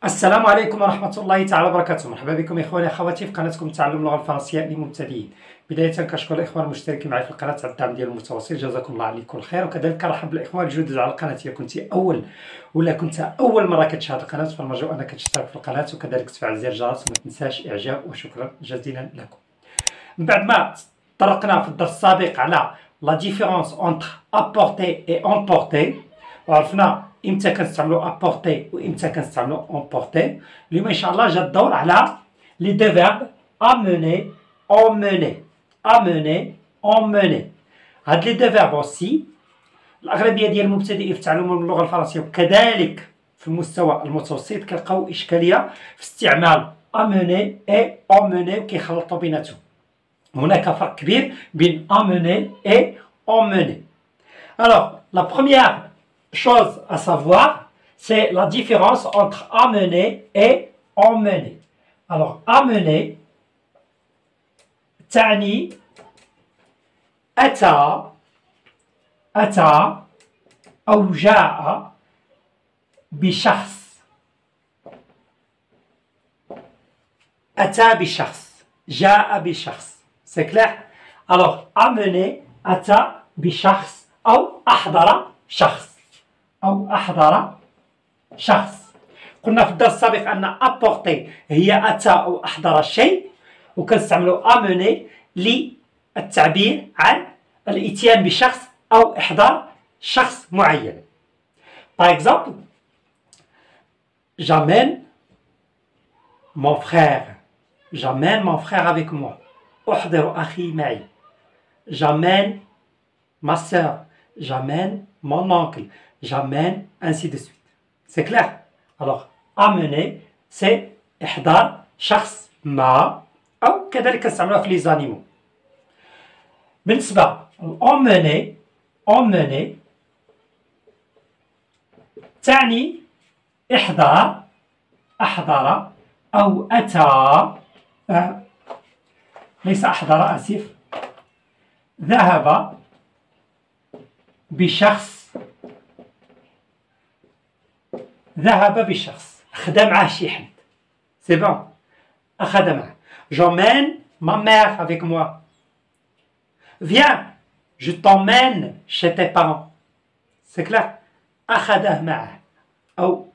السلام عليكم ورحمة الله تعالى وبركاته. مرحبا بكم إخواني أخواتي في قناتكم تعلم اللغة الفرنسية للمبتدئين. بداية كنشكر الإخوان المشتركين معي في القناة على الدعم ديال المتواصل، جزاكم الله عليكم الخير. وكذلك كنرحب بالإخوان الجدد على القناة. إذا كنت أول مرة كتشاهد القناة فالمرجو أنك تشترك في القناة وكذلك تفعل زر الجرس وما تنساش إعجاب، وشكرا جزيلا لكم. من بعد ما طرقنا في الدرس السابق على لا ديفيرونس اونتر ابورتي اي امبورتي، وعرفنا امتى كنستعملوا ابورتي وامتى كنستعملوا امبورتي. اليوم ان شاء الله جا الدور على لي دو فيرب اموني اموني اموني اموني. هاد لي دو فيرب اوسي الاغلبيه ديال المبتدئين في تعلم اللغه الفرنسيه وكذلك في المستوى المتوسط كيلقاو اشكاليه في استعمال اموني اي اموني وكيخلطوا بيناتهم. هناك فرق كبير بين amener et emmener. Alors, la première chose à savoir, c'est la différence entre amener et emmener. Alors, amener, تعني أتى أو جاء بشخص. أتى بشخص، جاء بشخص. C'est clair? Alors, amener أتى بشخص أو أحضر شخص أو أحضر شخص. قلنا في الدرس السابق أن apporter هي أتى أو أحضر شيء، وكنستعملوا amener للتعبير عن الإتيان بشخص أو إحضار شخص معين. Par exemple, j'amène mon frère. J'amène mon frère avec moi. أحضر أخي معي. J'amène ma soeur. J'amène mon oncle. J'amène ainsi de suite. C'est clair? Alors, amener, c'est إحضار شخص ما، أو كذلك نستعملوها في les animaux. بالنسبة emmener، emmener تعني إحضار، أحضر أو أتى، ليس أحضر، آسف، ذهب بشخص، ذهب بشخص، أخذ معه شي حد. سي بون، أخذ معه. J'emmène ma mère avec moi. Viens, je t'emmène chez tes parents. C'est clair? أخذه معه أو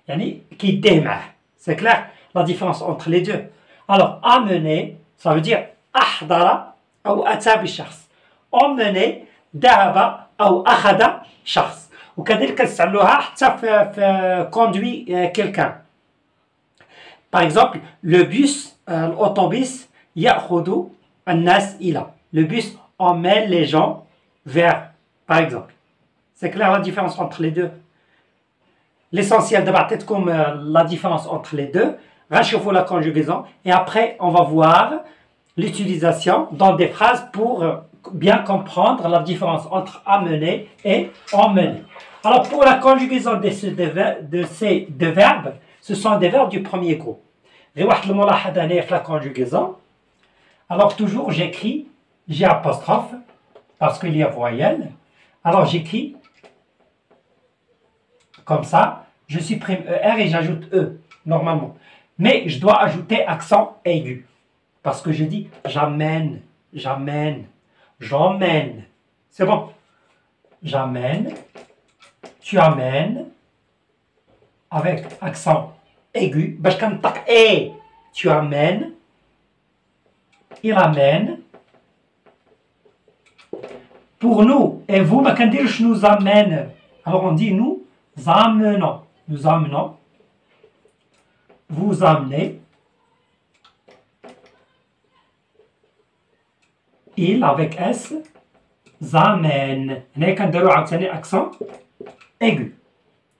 يعني كيديه معه. C'est clair? La différence entre les deux. Alors, amener, ça veut dire أحضر أو أتى بشخص. emmener ذهب أو أخذ شخص. وكذلك نستعملوها حتى في conduit quelqu'un. Par exemple, le bus, l'autobus يأخذ الناس إلى. Le bus emmène les gens vers, par exemple. C'est clair la différence entre les deux? L'essentiel d'abord عطيتكم la différence entre les deux. Rachauffons la conjugaison et après on va voir l'utilisation dans des phrases pour bien comprendre la différence entre amener et emmener. Alors pour la conjugaison de ces deux verbes, ce sont des verbes du premier groupe. La conjugaison. Alors toujours j'écris G apostrophe parce qu'il y a voyelle. Alors j'écris comme ça, je supprime ER et j'ajoute E normalement. Mais je dois ajouter accent aigu. Parce que je dis j'amène, j'amène, j'emmène. C'est bon. J'amène, tu amènes, avec accent aigu. Et tu amènes, il amène. Pour nous, et vous, je nous amène. Alors on dit nous amenons, nous amenons. Vous amenez. Il avec S, zamène. Accent aigu.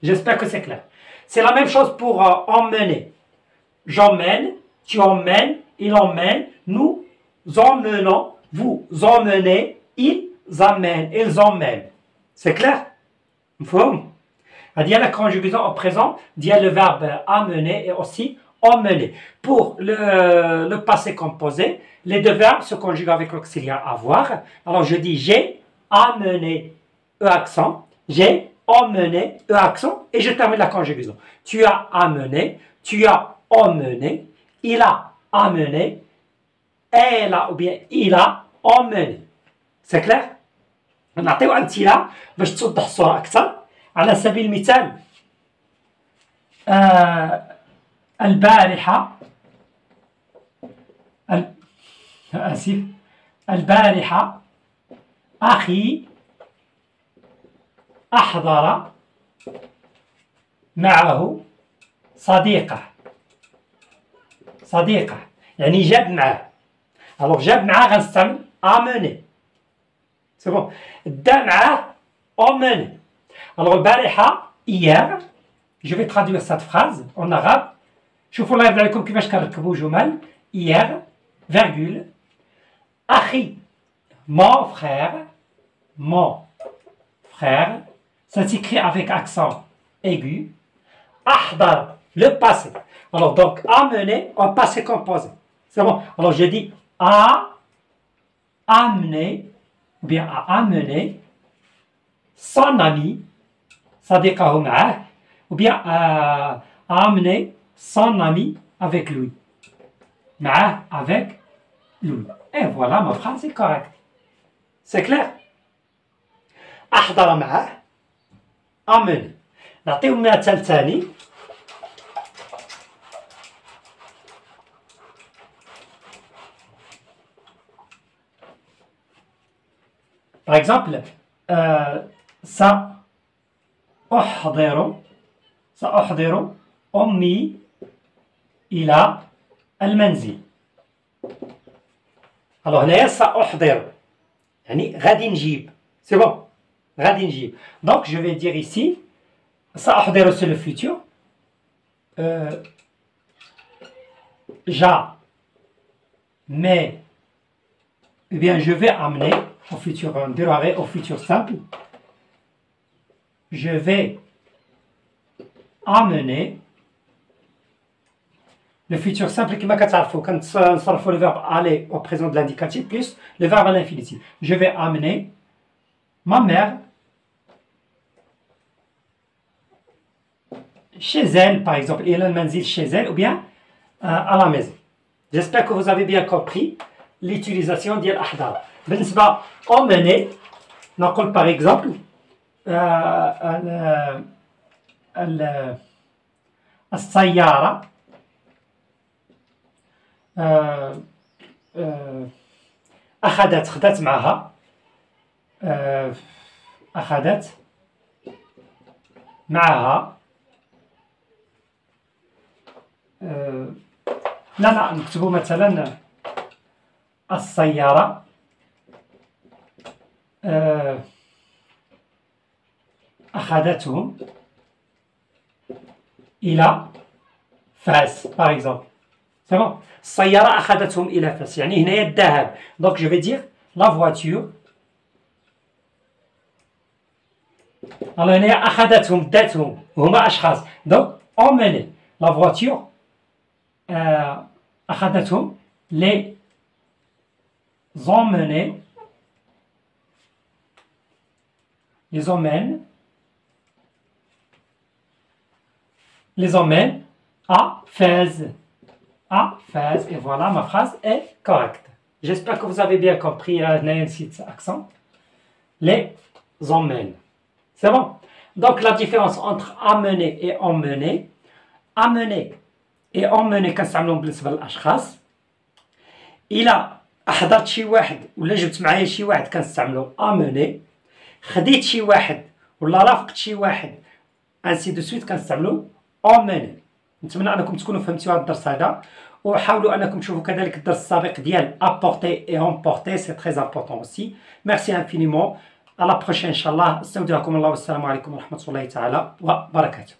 J'espère que c'est clair. C'est la même chose pour emmener. J'emmène, tu emmènes, il emmène, nous emmenons, vous emmenez, ils amènent, ils emmènent. C'est clair? Il y a la conjugaison au présent, il y a le verbe amener et aussi emmener. Pour le passé composé, les deux verbes se conjuguent avec l'auxiliaire avoir. Alors je dis j'ai amené, E accent, j'ai emmené, E accent, et je termine la conjugaison. Tu as amené, tu as emmené, il a amené, elle a ou bien il a emmené. C'est clair؟ نعطيو أمثلة باش توضح الصورة أكثر. على سبيل المثال البارحة آسف البارحة أخي أحضر معه صديقة يعني جاب معاه. alors جاب معاه غنستعمل amener. c'est bon. دا معاه emmener. alors البارحة hier, je vais traduire cette phrase en arabe. شوفوا الله يرضي عليكم كيفاش كنركبوا جمل. hier virgule أخي mon frère, ça s'écrit avec accent aigu. أحضر, le passé. Alors donc amener en passé composé. C'est bon. Alors je dis a amené ou bien a amené son ami صديقه معه ou bien a amené son ami avec lui. معه avec lui. Et voilà, ma phrase est correcte. C'est clair? أحضر معه amené. نعطيو مثال ثاني. Par exemple, سأحضر أمي إلى المنزل. alors هنايا سأحضر يعني غادي نجيب. c'est bon. غادي نجيب. donc je vais dire ici سأحضر c'est le futur. mais eh bien je vais amener au futur, on dirait au futur simple. Je vais amener le futur simple qui m'a كتعرفوا كنصرفوا le verbe aller au présent de l'indicatif plus le verbe à l'infinitif. Je vais amener ma mère chez elle, par exemple, il a le manzil chez elle ou bien à la maison. J'espère que vous avez bien compris l'utilisation ديال أحضر. بالنسبة emmener نقول par exemple السيارة خدت معها لا نكتبوا مثلا السيارة أخذتهم إلى فاس par exemple. c'est bon. السيارة أخذتهم إلى فاس يعني هنايا الذهاب. donc je vais dire la voiture. alors هنايا أخذتهم ذاتهم هما أشخاص. donc emmener la voiture أخذتهم les emmène à Fès. Et voilà, ma phrase est correcte. J'espère que vous avez bien compris cet accent. Les emmène. C'est bon. Donc la différence entre amener et emmener. Amener et emmener كنستعملوهم بالنسبة للأشخاص. إلى حضرت شي واحد ولا جبت معايا شي واحد كنستعملو اموني. خديت شي واحد ولا رافقت شي واحد انسي دو سويت كنستعملو اموني. نتمنى انكم تكونوا فهمتوا هذا الدرس هذا وحاولوا انكم تشوفوا كذلك الدرس السابق ديال apporter et emporter, c'est très important aussi. Merci infiniment. À la prochaine ان شاء الله. استودعكم الله والسلام عليكم ورحمة الله تعالى وبركاته.